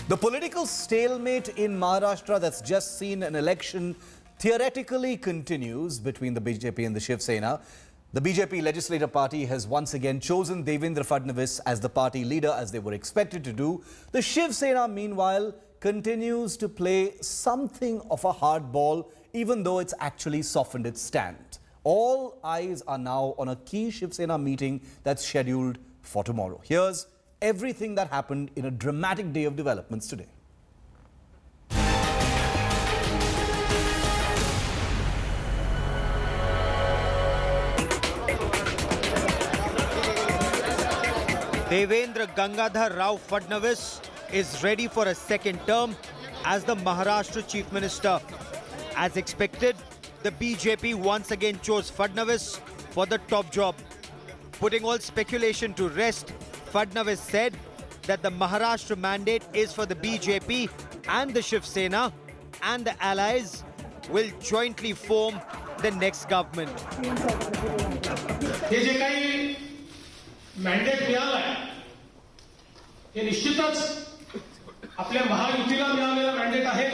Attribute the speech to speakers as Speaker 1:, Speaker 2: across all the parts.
Speaker 1: The political stalemate in Maharashtra that's just seen an election theoretically continues between the BJP and the Shiv Sena. The BJP legislative party has once again chosen Devendra Fadnavis as the party leader, as they were expected to do. The Shiv Sena, meanwhile, continues to play something of a hardball, even though it's actually softened its stand. All eyes are now on a key Shiv Sena meeting that's scheduled for tomorrow. Here's everything that happened in a dramatic day of developments today.
Speaker 2: Devendra Gangadhar Rao Fadnavis is ready for a second term as the Maharashtra Chief Minister. As expected, the BJP once again chose Fadnavis for the top job. Putting all speculation to rest, Fadnavis said that the Maharashtra mandate is for the BJP and the Shiv Sena, and the allies will jointly form the next government.
Speaker 3: Mandate मिळालाय हे निश्चितच आपल्या महायुतीला मिळालेला mandate आहे.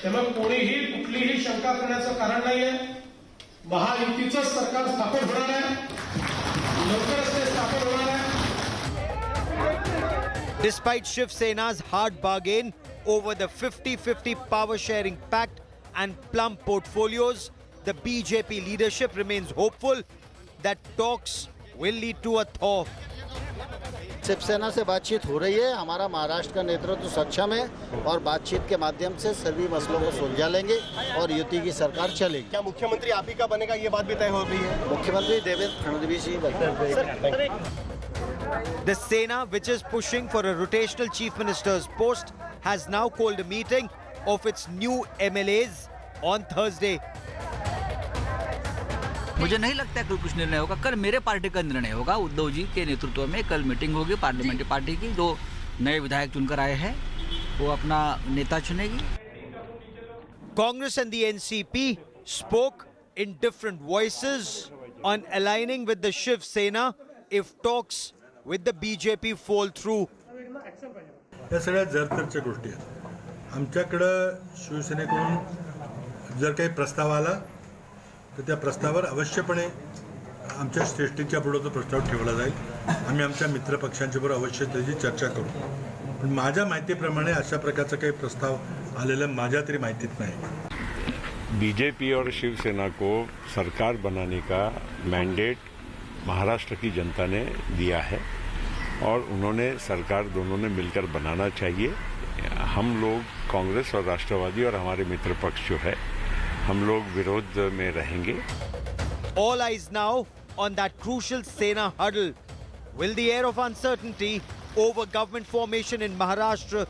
Speaker 3: त्यामुळे कोणीही कुठलीही शंका करण्याचं कारण नाहीये. महायुतीचं सरकार स्थापन होणार आहे, लवकरच ते स्थापन होणार आहे.
Speaker 2: Despite Shiv Sena's hard bargain over the 50-50 power sharing pact and plum portfolios, the BJP leadership remains hopeful that talks will lead to a thaw.
Speaker 4: Shiv सेना से बातचीत हो रही है. हमारा महाराष्ट्र का नेतृत्व सक्षम है और बातचीत के माध्यम से सभी मसलों को सुलझा लेंगे और युति की सरकार चलेगी.
Speaker 5: क्या मुख्यमंत्री आप ही का बनेगा, ये बात भी तय हो गई है?
Speaker 4: मुख्यमंत्री देवेंद्र फडणवीस ही बनेंगे.
Speaker 2: The Sena, which is pushing for a rotational chief minister's post, has now called a meeting of its new MLAs on Thursday.
Speaker 6: मुझे नहीं लगता कल कुछ निर्णय होगा. कल मेरे पार्टी का निर्णय होगा. उद्धव जी के नेतृत्व में कल मीटिंग होगी पार्लियामेंट्री पार्टी की. जो नए विधायक चुनकर आए हैं वो अपना नेता चुनेगी.
Speaker 2: Congress and the NCP spoke in different voices on aligning with the Shiv Sena if talks with the BJP fall through.
Speaker 7: या सगळ्या जरतरच्या गोष्टी आहेत. आमच्याकडं शिवसेनेकडून जर काही प्रस्ताव आला तर त्या प्रस्तावावर अवश्यपणे आमच्या श्रेष्ठींच्या पुढे तो प्रस्ताव ठेवला जाईल. आम्ही आमच्या मित्रपक्षांच्या बरोबर अवश्य त्याची चर्चा करू. पण माझ्या माहितीप्रमाणे अशा प्रकारचा काही प्रस्ताव आलेला माझ्या तरी माहितीत नाही.
Speaker 8: बीजेपी और शिवसेना को सरकार बनाने का मैंडेट महाराष्ट्र की जनता ने दिया है और उन्होंने सरकार दोनों ने मिलकर बनाना चाहिए. हम लोग कांग्रेस और राष्ट्रवादी और हमारे मित्र पक्ष जो है हम लोग विरोध में रहेंगे.
Speaker 2: All eyes now on that crucial Sena huddle. Will the air of uncertainty over government formation in Maharashtra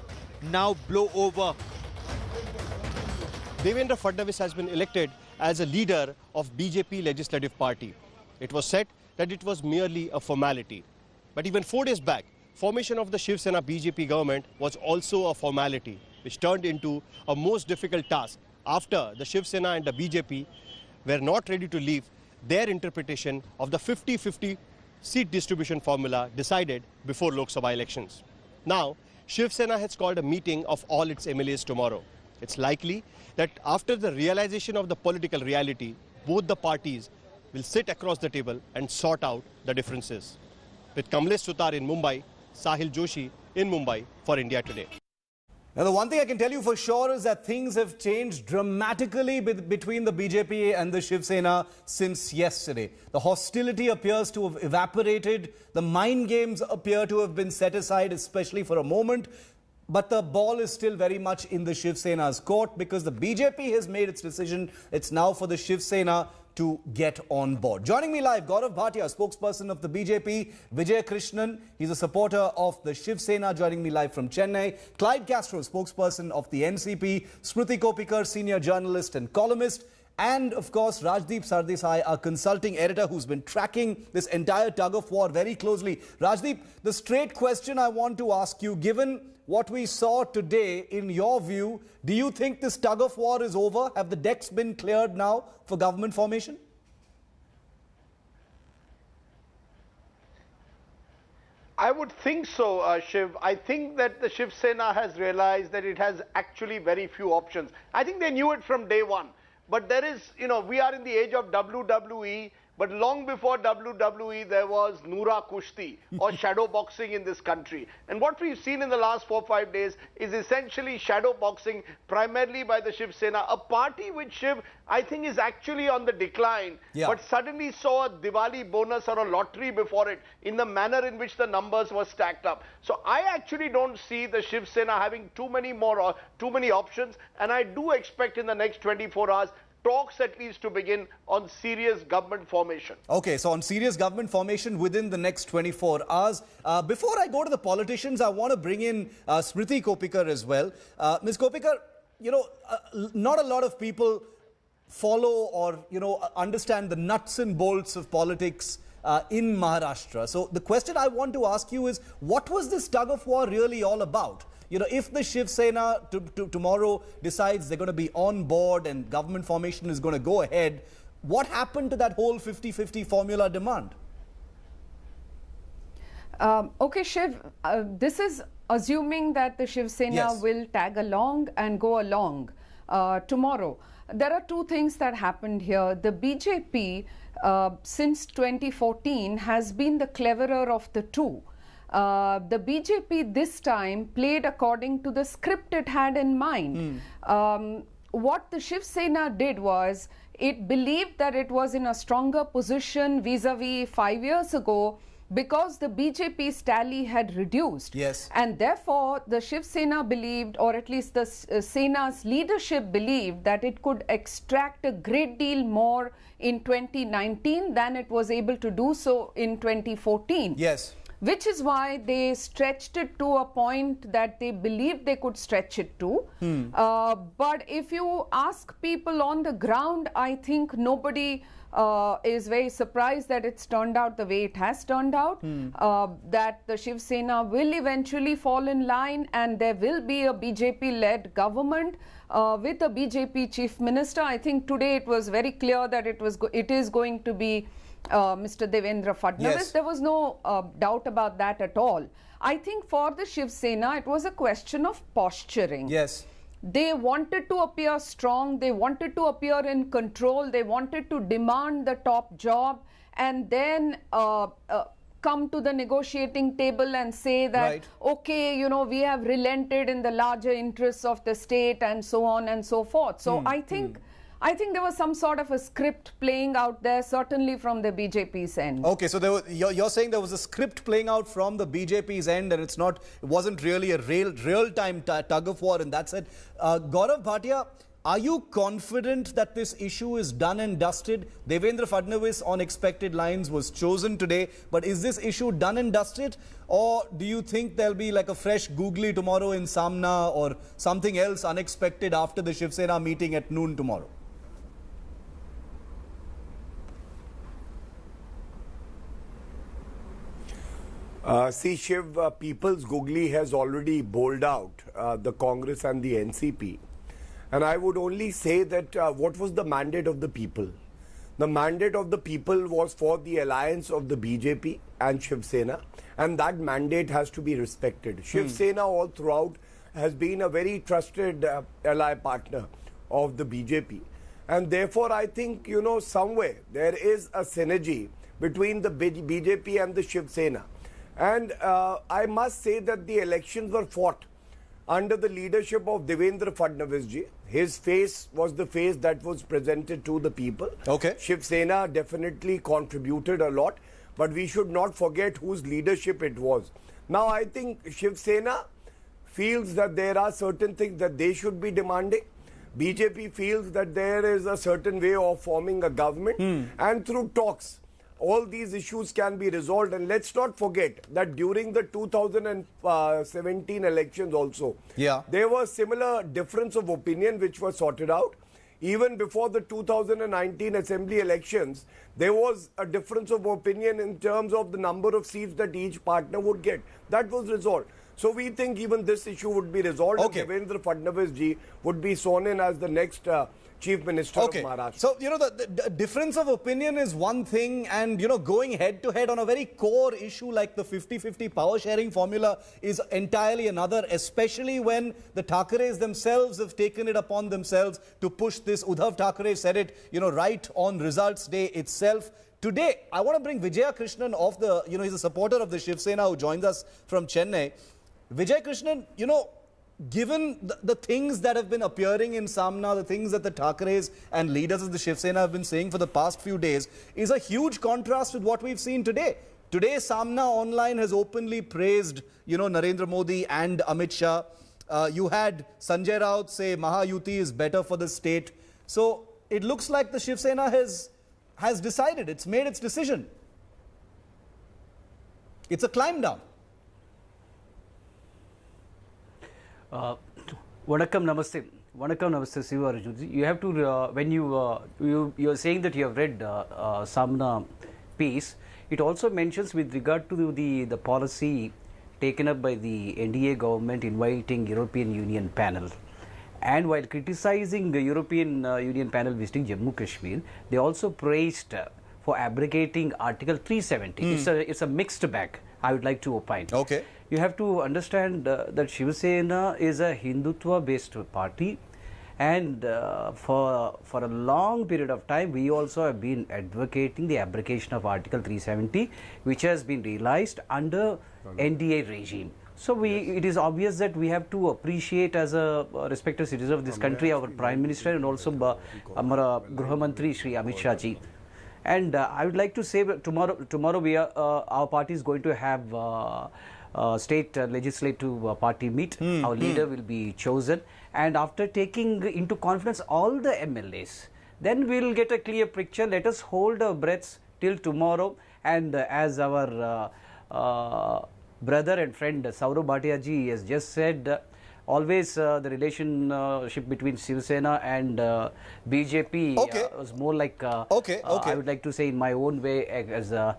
Speaker 2: now blow over?
Speaker 5: Devendra Fadnavis has been elected as a leader of BJP legislative party. It was said that it was merely a formality. But even 4 days back, formation of the Shiv Sena BJP government was also a formality, which turned into a most difficult task after the Shiv Sena and the BJP were not ready to leave their interpretation of the 50-50 seat distribution formula decided before Lok Sabha elections. Now, Shiv Sena has called a meeting of all its MLAs tomorrow. It's likely that after the realization of the political reality, both the parties will sit across the table and sort out the differences. With Kamlesh Sutar in Mumbai, Sahil Joshi in Mumbai for India Today.
Speaker 1: Now, the one thing I can tell you for sure is that things have changed dramatically between the BJP and the Shiv Sena since yesterday. The hostility appears to have evaporated. The mind games appear to have been set aside, especially for a moment. But the ball is still very much in the Shiv Sena's court because the BJP has made its decision. It's now for the Shiv Sena to get on board. Joining me live, Govt Bhatia, spokesperson of the BJP, Vijay Krishnan, he's a supporter of the Shiv Sena, joining me live from Chennai. Clyde Castro, spokesperson of the NCP, Smriti Kopikar, senior journalist and columnist, and of course Rajdeep Sardesai, our consulting editor who's been tracking this entire tug of war very closely. Rajdeep, the straight question I want to ask you, given what we saw today, in your view, do you think this tug of war is over? Have the decks been cleared now for government formation?
Speaker 9: I would think so, Shiv. I think that the Shiv Sena has realized that it has actually very few options. I think they knew it from day one. But there is, we are in the age of WWE, but long before WWE, there was Noora Kushti or shadow boxing in this country. And what we've seen in the last 4 or 5 days is essentially shadow boxing, primarily by the Shiv Sena, a party which Shiv, I think, is actually on the decline, but suddenly saw a Diwali bonus or a lottery before it in the manner in which the numbers were stacked up. So I actually don't see the Shiv Sena having too many options, and I do expect in the next 24 hours talks at least to begin on serious government formation.
Speaker 1: Okay, so on serious government formation within the next 24 hours. Before I go to the politicians, I want to bring in Smriti Kopikar as well. Ms. Kopikar, not a lot of people follow or, understand the nuts and bolts of politics in Maharashtra. So the question I want to ask you is, what was this tug of war really all about? If the Shiv Sena tomorrow decides they're going to be on board and government formation is going to go ahead, what happened to that whole 50-50 formula demand?
Speaker 10: Okay, Shiv, this is assuming that the Shiv Sena will tag along and go along tomorrow. There are two things that happened here. The BJP, since 2014, has been the cleverer of the two. The BJP this time played according to the script it had in mind. What the Shiv Sena did was, it believed that it was in a stronger position vis-a-vis 5 years ago because the BJP's tally had reduced. And therefore, the Shiv Sena believed, or at least the Sena's leadership believed, that it could extract a great deal more in 2019 than it was able to do so in 2014. Which is why they stretched it to a point that they believed they could stretch it to. But if you ask people on the ground, I think nobody is very surprised that it's turned out the way it has turned out, that the Shiv Sena will eventually fall in line and there will be a BJP-led government with a BJP chief minister. I think today it was very clear that it is going to be Mr. Devendra Fadnavis. There was no doubt about that at all. I think for the Shiv Sena, it was a question of posturing. They wanted to appear strong, they wanted to appear in control, they wanted to demand the top job, and then come to the negotiating table and say that, okay, we have relented in the larger interests of the state and so on and so forth. So I think there was some sort of a script playing out there, certainly from the BJP's end. Okay,
Speaker 1: so you're saying there was a script playing out from the BJP's end, and it wasn't really a real-time tug of war in that sense. Gaurav Bhatia, are you confident that this issue is done and dusted? Devendra Fadnavis on expected lines was chosen today, but is this issue done and dusted? Or do you think there'll be like a fresh googly tomorrow in Samna or something else unexpected after the Shiv Sena meeting at noon tomorrow?
Speaker 11: See, Shiv, people's googly has already bowled out the Congress and the NCP. And I would only say that what was the mandate of the people? The mandate of the people was for the alliance of the BJP and Shiv Sena, and that mandate has to be respected. Shiv Sena all throughout has been a very trusted ally partner of the BJP. And therefore, I think, somewhere there is a synergy between the BJP and the Shiv Sena. And I must say that the elections were fought under the leadership of Devendra Fadnavis ji. His face was the face that was presented to the people. Shiv Sena definitely contributed a lot, but we should not forget whose leadership it was. Now, I think Shiv Sena feels that there are certain things that they should be demanding. BJP feels that there is a certain way of forming a government, and through talks, all these issues can be resolved. And let's not forget that during the 2017 elections also, there was similar difference of opinion which was sorted out. Even before the 2019 assembly elections, there was a difference of opinion in terms of the number of seats that each partner would get. That was resolved. So we think even this issue would be resolved. And Devendra Fadnavis ji would be sworn in as the next Chief Minister of Maharashtra.
Speaker 1: So, the difference of opinion is one thing, and, going head to head on a very core issue like the 50-50 power sharing formula is entirely another, especially when the Thackeray's themselves have taken it upon themselves to push this. Uddhav Thackeray said it, right on results day itself. Today, I want to bring Vijaya Krishnan off the, he's a supporter of the Shiv Sena who joins us from Chennai. Vijay Krishnan, given the things that have been appearing in Samna, the things that the Thackeray's and leaders of the Shiv Sena have been saying for the past few days, is a huge contrast with what we've seen today. Today, Samna Online has openly praised, Narendra Modi and Amit Shah. You had Sanjay Raut say Mahayuti is better for the state. So it looks like the Shiv Sena has decided, it's made its decision. It's a climb down.
Speaker 12: Vanakkam Namaste. Vanakkam Namaste, Siva Arjunji. You have to, when you are saying that you have read Samna piece, it also mentions with regard to the policy taken up by the NDA government inviting European Union panel. And while criticizing the European Union panel visiting Jammu Kashmir, they also praised for abrogating Article 370. It's a mixed bag, I would like to opine.
Speaker 1: Okay.
Speaker 12: You have to understand that Shiv Sena is a Hindutva based party, and for a long period of time we also have been advocating the abrogation of Article 370, which has been realized under NDA regime. So it is obvious that we have to appreciate, as a respected citizen of this country, our Prime Minister and also our Gruha Mantri Shri Amit Shah ji. And I would like to say that tomorrow we are, our party is going to have state legislative party meet. Our leader will be chosen, and after taking into confidence all the MLAs, then we will get a clear picture. Let us hold our breaths till tomorrow, and as our brother and friend Saurav Bhatia ji has just said, always the relationship between Shiv Sena and BJP was more like, I would like to say in my own way, as a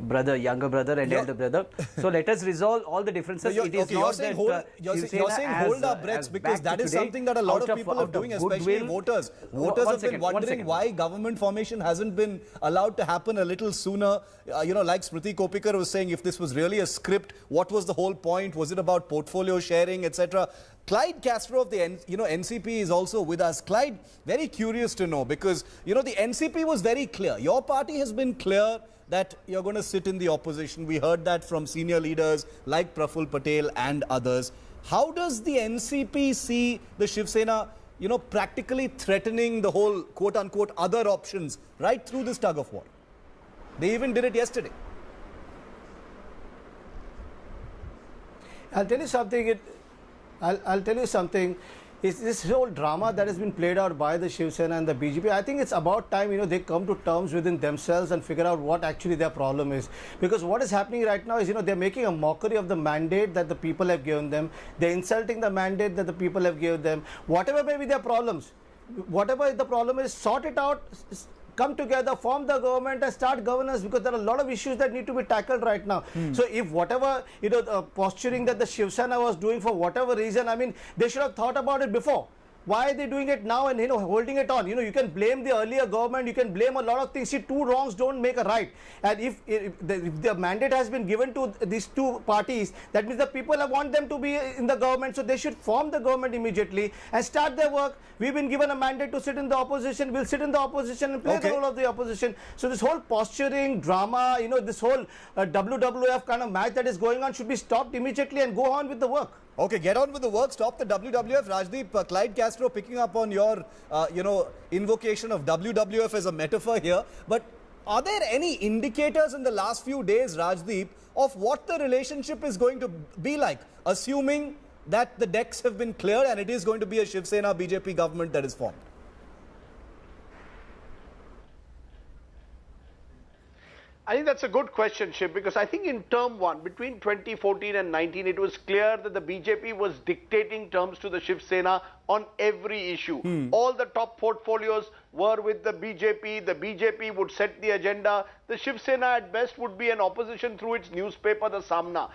Speaker 12: brother, younger brother and elder brother. So let us resolve all the differences. It is not that
Speaker 1: you're saying hold our breaths, because that is something that a lot of people are doing, especially voters. Voters have been wondering why government formation hasn't been allowed to happen a little sooner. Like Smriti Kopikar was saying, if this was really a script, what was the whole point? Was it about portfolio sharing, etc.? Clyde Castro of the NCP is also with us. Clyde, very curious to know, because the NCP was very clear. Your party has been clear that you're going to sit in the opposition. We heard that from senior leaders like Praful Patel and others. How does the NCP see the Shiv Sena, practically threatening the whole quote-unquote other options right through this tug of war? They even did it yesterday.
Speaker 13: I'll tell you something. I'll tell you something. It's this whole drama that has been played out by the Shiv Sena and the BJP. I think it's about time, they come to terms within themselves and figure out what actually their problem is. Because what is happening right now is, they're making a mockery of the mandate that the people have given them. They're insulting the mandate that the people have given them. Whatever may be their problems, whatever the problem is, sort it out. Come together, form the government and start governance, because there are a lot of issues that need to be tackled right now. So if whatever, posturing that the Shiv Sena was doing for whatever reason, I mean, they should have thought about it before. Why are they doing it now and holding it on? You can blame the earlier government, you can blame a lot of things. See, two wrongs don't make a right. And if the mandate has been given to these two parties, that means the people want them to be in the government, so they should form the government immediately and start their work. We've been given a mandate to sit in the opposition. We'll sit in the opposition and play the role of the opposition. So this whole posturing, drama, this whole WWF kind of match that is going on should be stopped immediately and go on with the work.
Speaker 1: Okay, get on with the work. Stop the WWF. Rajdeep, Clyde Castro picking up on your, invocation of WWF as a metaphor here. But are there any indicators in the last few days, Rajdeep, of what the relationship is going to be like, assuming that the decks have been cleared and it is going to be a Shiv Sena BJP government that is formed?
Speaker 9: I think that's a good question, Shiv, because I think in term one, between 2014 and 19, it was clear that the BJP was dictating terms to the Shiv Sena on every issue. All the top portfolios were with the BJP. The BJP would set the agenda. The Shiv Sena at best would be an opposition through its newspaper, the Samna.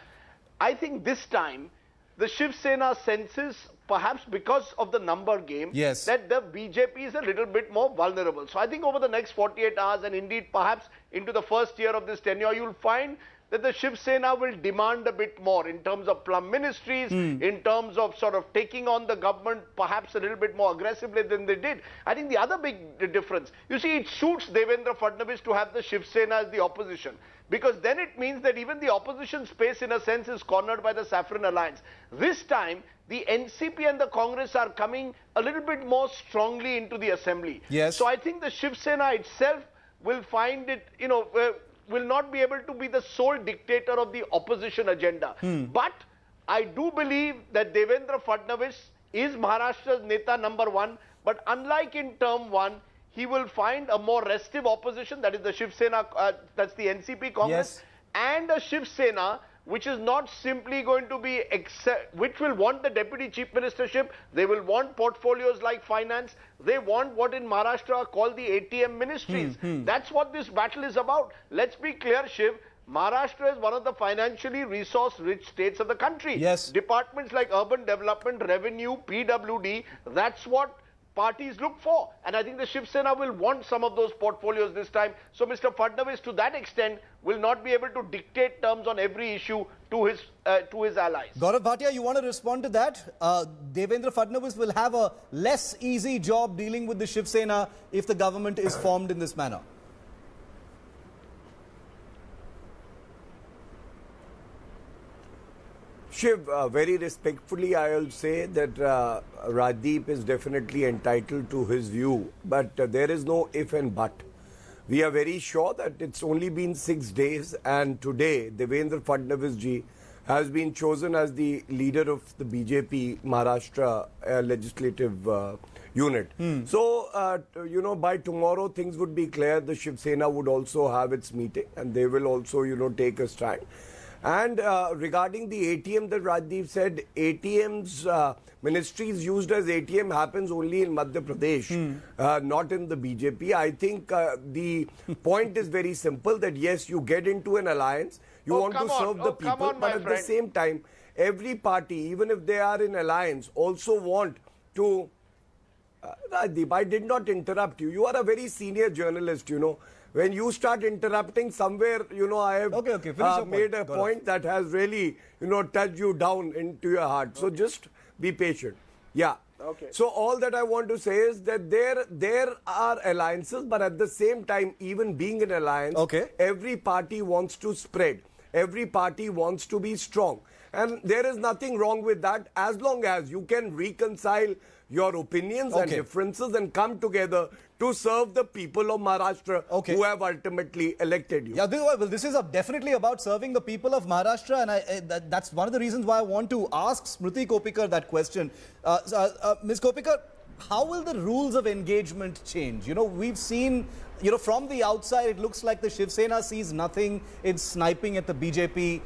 Speaker 9: I think this time, the Shiv Sena senses perhaps because of the number game,
Speaker 1: yes,
Speaker 9: that the BJP is a little bit more vulnerable. So I think over the next 48 hours and indeed perhaps into the first year of this tenure, you'll find that the Shiv Sena will demand a bit more in terms of plum ministries, in terms of sort of taking on the government perhaps a little bit more aggressively than they did. I think the other big difference, you see, it suits Devendra Fadnavis to have the Shiv Sena as the opposition, because then it means that even the opposition space in a sense is cornered by the Saffron Alliance. This time, the NCP and the Congress are coming a little bit more strongly into the assembly.
Speaker 1: Yes.
Speaker 9: So I think the Shiv Sena itself will find it, will not be able to be the sole dictator of the opposition agenda. But I do believe that Devendra Fadnavis is Maharashtra's Neta number one, but unlike in term one, he will find a more restive opposition, that is the Shiv Sena, that's the NCP Congress, and a Shiv Sena which is not simply going to be, which will want the deputy chief ministership, they will want portfolios like finance, they want what in Maharashtra are called the ATM ministries. That's what this battle is about. Let's be clear, Shiv, Maharashtra is one of the financially resource-rich states of the country.
Speaker 1: Yes.
Speaker 9: Departments like urban development, revenue, PWD, that's what parties look for. And I think the Shiv Sena will want some of those portfolios this time. So Mr. Fadnavis, to that extent, will not be able to dictate terms on every issue to his allies.
Speaker 1: Gaurav Bhatia, you want to respond to that? Devendra Fadnavis will have a less easy job dealing with the Shiv Sena if the government is formed in this manner.
Speaker 11: Shiv, very respectfully, I will say that Rajdeep is definitely entitled to his view, but there is no if and but. We are very sure that it's only been 6 days, and today Devendra Fadnavis ji has been chosen as the leader of the BJP Maharashtra legislative unit. So, by tomorrow things would be clear. The Shiv Sena would also have its meeting, and they will also, take a stand. And regarding the ATM that Rajdeep said, ATMs, ministries used as ATM happens only in Madhya Pradesh, not in the BJP. I think the point is very simple, that yes, you get into an alliance, you want to serve the people, but at the same time, every party, even if they are in alliance, also want to... Rajdeep, I did not interrupt you. You are a very senior journalist, When you start interrupting somewhere, I have made a point that has really, touched you down into your heart. So just be patient. Yeah.
Speaker 9: Okay.
Speaker 11: So all that I want to say is that there are alliances, but at the same time, even being an alliance, every party wants to spread. Every party wants to be strong. And there is nothing wrong with that, as long as you can reconcile your opinions and differences and come together to serve the people of Maharashtra who have ultimately elected you.
Speaker 1: Yeah, this is definitely about serving the people of Maharashtra, and that's one of the reasons why I want to ask Smriti Kopikar that question. Ms. Kopikar, how will the rules of engagement change? We've seen, from the outside, it looks like the Shiv Sena sees nothing in sniping at the BJP.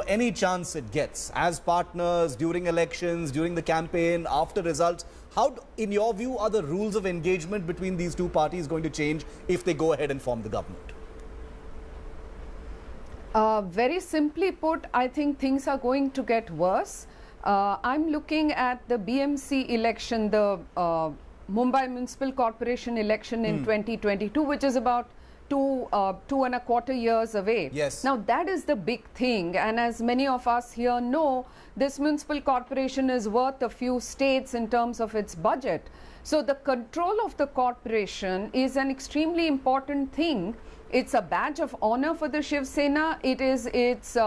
Speaker 1: Any chance it gets as partners during elections, during the campaign, after results. How, in your view, are the rules of engagement between these two parties going to change if they go ahead and form the government?
Speaker 10: Very simply put, I think things are going to get worse. I'm looking at the BMC election, the Mumbai Municipal Corporation election in 2022, which is about 2.25 years away.
Speaker 1: Yes.
Speaker 10: Now that is the big thing, and as many of us here know, this municipal corporation is worth a few states in terms of its budget. So the control of the corporation is an extremely important thing. It's a badge of honor for the Shiv Sena. It is its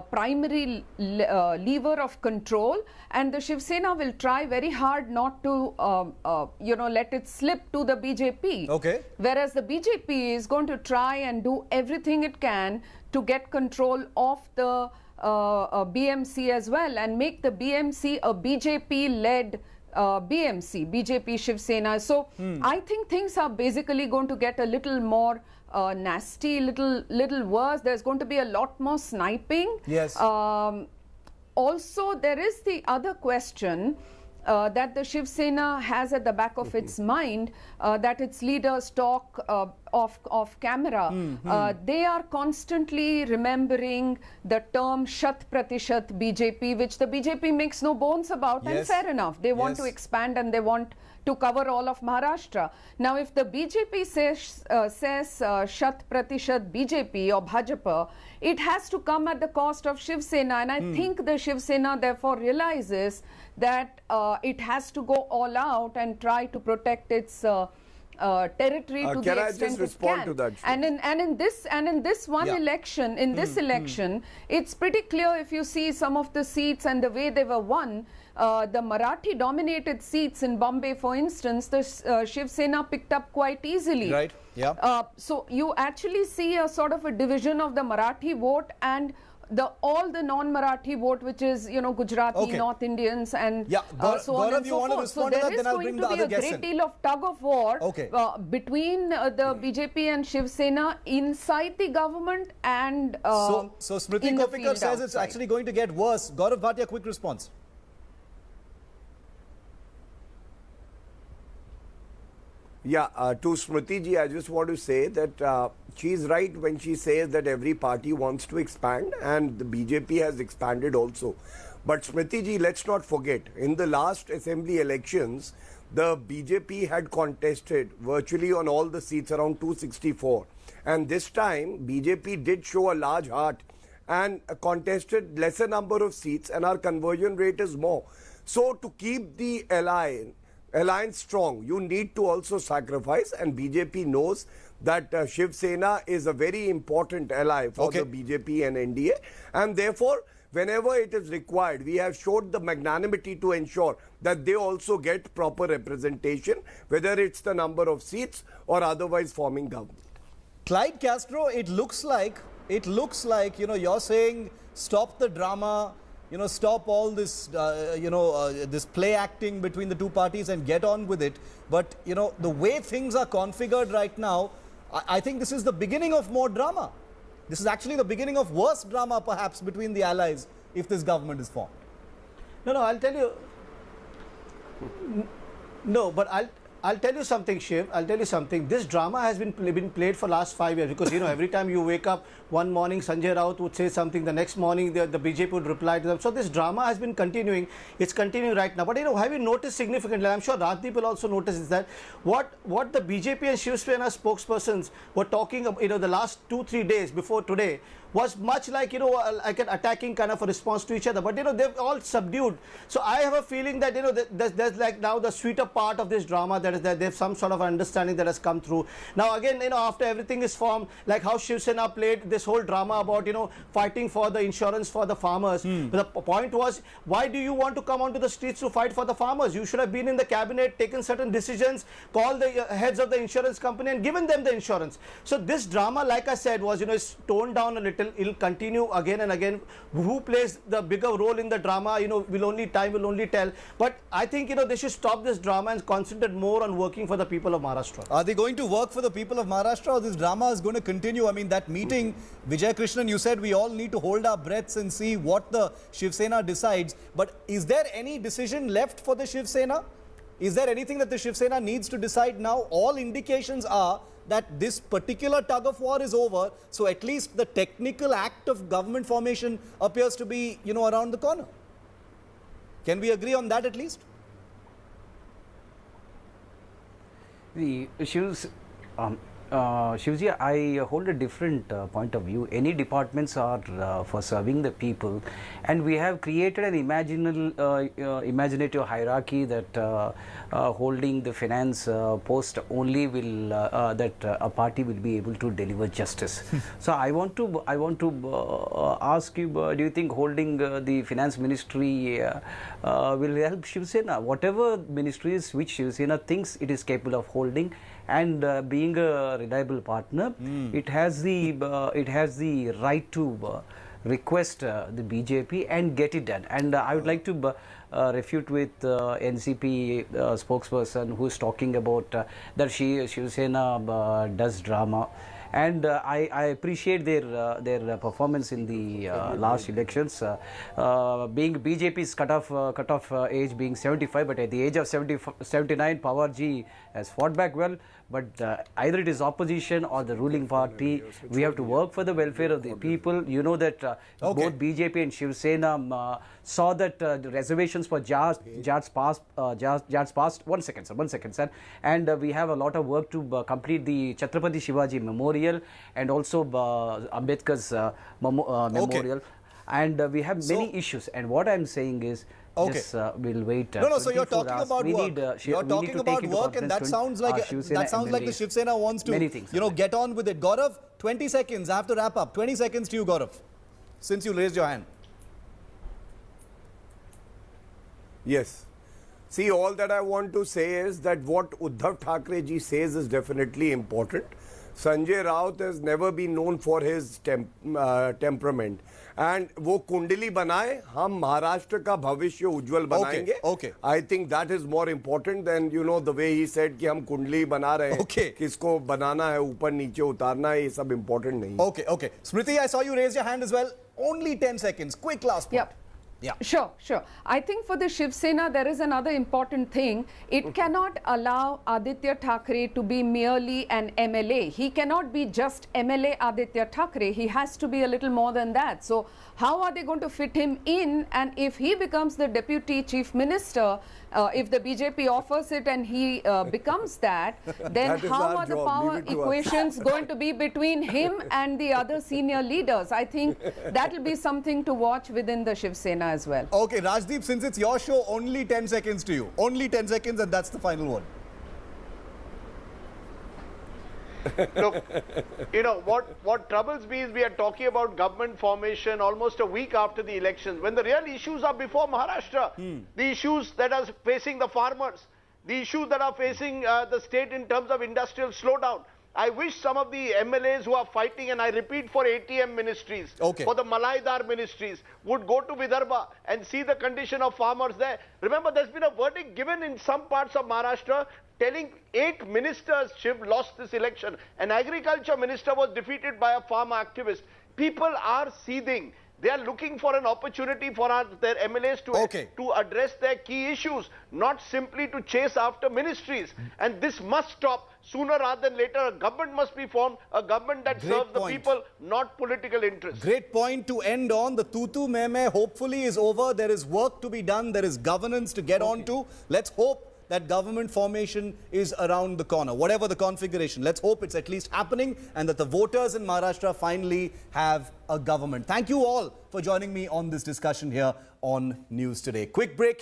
Speaker 10: primary lever of control, and the Shiv Sena will try very hard not to, let it slip to the BJP.
Speaker 1: Okay.
Speaker 10: Whereas the BJP is going to try and do everything it can to get control of the BMC as well, and make the BMC a BJP-led BJP Shiv Sena. So I think things are basically going to get a little more nasty, little worse. There's going to be a lot more sniping.
Speaker 1: Yes.
Speaker 10: Also, there is the other question. that the Shiv Sena has at the back of its mind, that its leaders talk off camera. They are constantly remembering the term Shat Pratishat BJP, which the BJP makes no bones about, and fair enough. They want to expand and they want to cover all of Maharashtra. Now, if the BJP says Shat Pratishat BJP or Bhajapa, it has to come at the cost of Shiv Sena, and I think the Shiv Sena therefore realizes that it has to go all out and try to protect its territory to the extent it can.
Speaker 11: To that,
Speaker 10: and in this one election, it's pretty clear if you see some of the seats and the way they were won. The Marathi dominated seats in Bombay, for instance, the Shiv Sena picked up quite easily.
Speaker 1: Right. Yeah.
Speaker 10: So you actually see a sort of a division of the Marathi vote and all the non-Marathi vote, which is, you know, Gujarati, North Indians, and so on and so forth. So there is going to be a great deal of tug of war between the BJP and Shiv Sena inside the government and
Speaker 1: so Smriti Kopikar says it's actually going to get worse. Gaurav Bhatia, quick response.
Speaker 11: Yeah, to Smriti ji, I just want to say that she is right when she says that every party wants to expand, and the BJP has expanded also. But Smriti ji, let's not forget, in the last assembly elections, the BJP had contested virtually on all the seats, around 264. And this time, BJP did show a large heart and contested lesser number of seats, and our conversion rate is more. So to keep the alliance strong, you need to also sacrifice, and BJP knows that Shiv Sena is a very important ally for the BJP and NDA, and therefore whenever it is required, we have showed the magnanimity to ensure that they also get proper representation, whether it's the number of seats or otherwise forming government.
Speaker 1: Clyde Castro, it looks like, you know, you're saying stop the drama, you know, stop all this, this play acting between the two parties and get on with it. But, you know, the way things are configured right now, I think this is the beginning of more drama. This is actually the beginning of worse drama, perhaps, between the allies if this government is formed.
Speaker 13: No, I'll tell you. No, but I'll tell you something, Shiv. I'll tell you something. This drama has been played for last 5 years because, you know, every time you wake up, one morning Sanjay Raut would say something, the next morning the BJP would reply to them. So this drama has been continuing. It's continuing right now. But, you know, have you noticed significantly, I'm sure Rajdeep will also notice, is that what the BJP and Shiv Sena spokespersons were talking about, you know, the last 2-3 days before today was much like, you know, like an attacking kind of a response to each other. But, you know, they've all subdued. So I have a feeling that, you know, there's like now the sweeter part of this drama, that is that there's some sort of understanding that has come through. Now, again, you know, after everything is formed, like how Shiv Sena played this whole drama about, you know, fighting for the insurance for the farmers. But the point was, why do you want to come onto the streets to fight for the farmers? You should have been in the cabinet, taken certain decisions, called the heads of the insurance company and given them the insurance. So this drama, like I said, was, you know, is toned down a little. It'll continue again and again. Who plays the bigger role in the drama, you know, time will only tell. But I think, you know, they should stop this drama and concentrate more on working for the people of Maharashtra.
Speaker 1: Are they going to work for the people of Maharashtra, or this drama is going to continue? I mean, that meeting, Vijay Krishnan, you said we all need to hold our breaths and see what the Shiv Sena decides. But is there any decision left for the Shiv Sena? Is there anything that the Shiv Sena needs to decide now? All indications are that this particular tug of war is over, so at least the technical act of government formation appears to be, you know, around the corner. Can we agree on that at least?
Speaker 12: The issues, Shivji, I hold a different point of view. Any departments are for serving the people, and we have created an imaginative hierarchy that holding the finance post only will that a party will be able to deliver justice. So I want to ask you, do you think holding the finance ministry will help Shiv Sena? Whatever ministries which Shiv Sena thinks it is capable of holding, and being a reliable partner, it has the right to request the BJP and get it done. And I would like to refute with NCP spokesperson who is talking about that Shiv Sena does drama. And I appreciate their performance in the last elections. Being BJP's cutoff age being 75, but at the age of 79, Pawarji has fought back well. But either it is opposition or the ruling party, we have to work for the welfare of the people. You know that both BJP and Shiv Sena saw that the reservations for Jats passed. One second, sir. And we have a lot of work to complete the Chhatrapati Shivaji Memorial and also Ambedkar's Memorial. And we have many issues. And what I'm saying is, yes, we'll wait.
Speaker 1: No, so you're talking about work. You're talking about work, and that sounds like the Shiv Sena wants to, get on with it. Gaurav, 20 seconds. I have to wrap up. 20 seconds to you, Gaurav, since you raised your hand.
Speaker 11: Yes. See, all that I want to say is that what Uddhav Thackeray ji says is definitely important. Sanjay Raut has never been known for his temperament. And वो कुंडली बनाए, हम महाराष्ट्र का भविष्य उज्जवल बनाएंगे. I think that is more important than the way he said कि हम कुंडली बना रहे हैं. किसको बनाना है, ऊपर नीचे उतारना है, ये सब important नहीं.
Speaker 1: Okay. Smriti, I saw you raise your hand as well. Only 10 seconds. Quick last point.
Speaker 10: Yeah. Sure. I think for the Shiv Sena, there is another important thing. It cannot allow Aditya Thackeray to be merely an MLA. He cannot be just MLA Aditya Thackeray. He has to be a little more than that. So how are they going to fit him in? And if he becomes the Deputy Chief Minister, if the BJP offers it and he becomes that, then how are the power equations going to be between him and the other senior leaders? I think that will be something to watch within the Shiv Sena as well.
Speaker 1: Okay, Rajdeep, since it's your show, only 10 seconds to you. Only 10 seconds, and that's the final one.
Speaker 9: Look, what troubles me is we are talking about government formation almost a week after the elections, when the real issues are before Maharashtra. The issues that are facing the farmers, the issues that are facing the state in terms of industrial slowdown. I wish some of the MLAs who are fighting, and I repeat, for ATM ministries, for the Malaidar ministries, would go to Vidarbha and see the condition of farmers there. Remember, there's been a verdict given in some parts of Maharashtra telling 8 ministers Shiv lost this election. An agriculture minister was defeated by a farmer activist. People are seething. They are looking for an opportunity for their MLAs to address their key issues, not simply to chase after ministries. And this must stop sooner rather than later. A government must be formed, a government that serves the people, not political interests.
Speaker 1: Great point to end on. The tutu meme hopefully is over. There is work to be done. There is governance to get on to. Let's hope that government formation is around the corner, whatever the configuration. Let's hope it's at least happening and that the voters in Maharashtra finally have a government. Thank you all for joining me on this discussion here on News Today. Quick break here.